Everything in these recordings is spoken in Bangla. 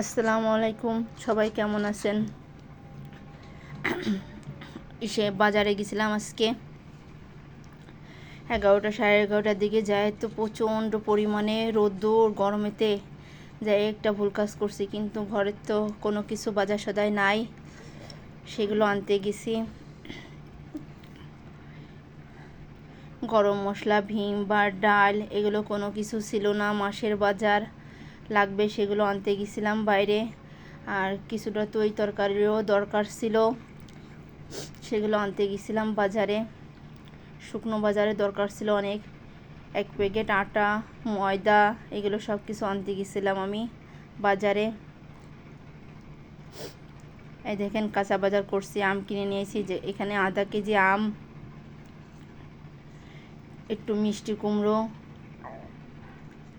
আসসালামু আলাইকুম, সবাই কেমন আছেন? বাজারে গেছিলাম আজকে 11টা সাড়ে 11টার দিকে। যায় তো প্রচণ্ড পরিমাণে রোদ্দুর গরমেতে যাই একটা ভুল কাজ করছি, কিন্তু ঘরের তো কোনো কিছু বাজার সদাই নাই, সেগুলো আনতে গেছি। গরম মশলা, ভীম বা ডাল এগুলো কোনো কিছু ছিল না। মাসের বাজার লাগবে সেগুলো আনতে গেছিলাম বাইরে। আর কিছুটা তো এই তরকারিরও দরকার ছিল, সেগুলো আনতে গেছিলাম বাজারে। শুকনো বাজারে দরকার ছিল অনেক, 1 প্যাকেট আটা, ময়দা, এগুলো সব কিছু আনতে গেছিলাম আমি বাজারে। এই দেখেন কাঁচা বাজার করছি, আম কিনে নিয়েছি। যে এখানে আধা কেজি আম, একটু মিষ্টি কুমড়ো,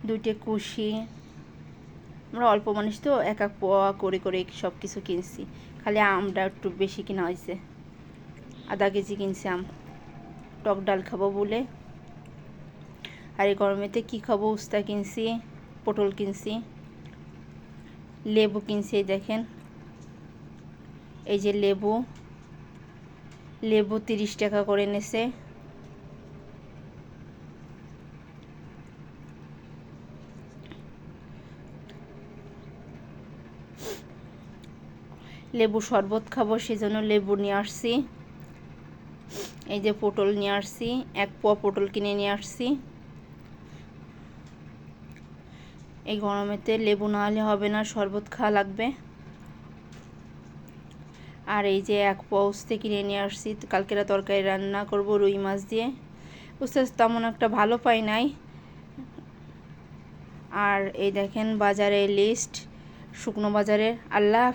2টে কুশি। আমরা অল্প মানুষ তো, এক পোয়া করে করে সব কিছু কিনছি। খালি আমটা একটু বেশি কিনা হয়েছে, আধা কেজি কিনছি আম, টক ডাল খাবো বলে। আর এই গরমেতে কী খাবো, উস্তা কিনছি, পটল কিনছি, লেবু কিনছি। দেখেন এই যে লেবু 30 টাকা করে নেছে। লেবু শরবত খাবো, সেজন্য লেবু নিয়ে আসছি। এই যে পটল নিয়ে আসছি, 1 পোয়া পটল কিনে নিয়ে আসছি। এই গরমেতে লেবু না হলে হবে না, শরবত খাওয়া লাগবে। আর এই যে 1 পোয়া উস্তে কিনে নিয়ে আসছি, কালকেরা তরকারি রান্না করব রুই মাছ দিয়ে। উস্তে তেমন একটা ভালো পাই নাই। আর এই দেখেন বাজারের লিস্ট, শুকনো বাজারের। আল্লাহ।